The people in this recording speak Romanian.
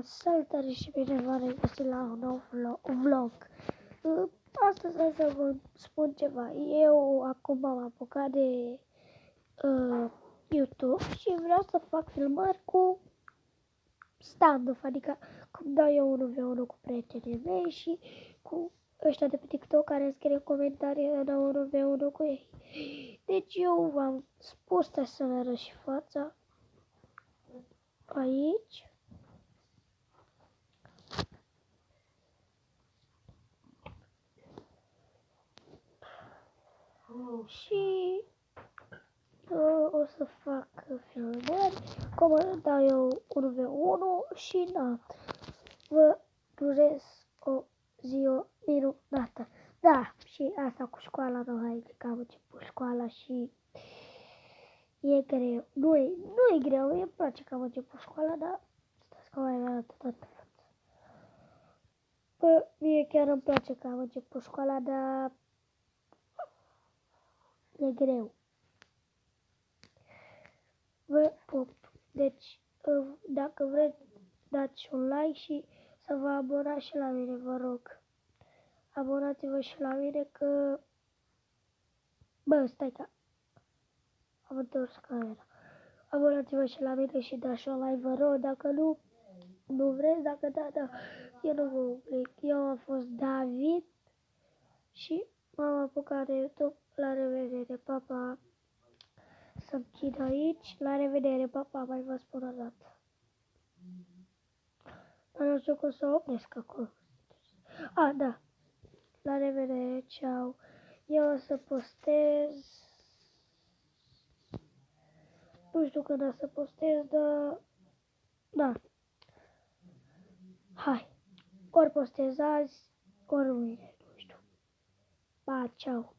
Salutare și bine v-am regăsit la un nou vlog. Astăzi o să vă spun ceva. Eu acum m-am apucat de YouTube și vreau să fac filmări cu stand-off, adică cum dau eu 1v1 cu prietenii mei și cu ăștia de pe TikTok care îmi scriu comentarii să dau 1v1 cu ei. Deci eu v-am spus să ne arăt și fața aici. Și o să fac filmări, cum dau eu 1v1 și vă urez o zi minunată. Da, și asta cu școala, că am început școala și e greu. Nu e greu, îmi place că am început școala, dar stați că mai arată toată fața. Bă, mie chiar îmi place că am început școala, dar e greu. Vă pup. Deci, dacă vreți, dați un like și să vă abonați și la mine, vă rog. Abonați-vă și la mine că... Bă, stai că... Am întors camera. Abonați-vă și la mine și dați un like, vă rog. Dacă nu vreți, dacă da, eu nu vă oblic. Eu am fost David și m-am apucat de YouTube. La revedere, papa. Să închid aici. La revedere, papa, mai vă spun o dată. Dar nu știu cum să opresc acolo. Da. La revedere, ceau. Eu o să postez. Nu știu când o să postez, dar... Da. Hai. Ori postez azi, ori mâine, nu știu. Pa, ceau.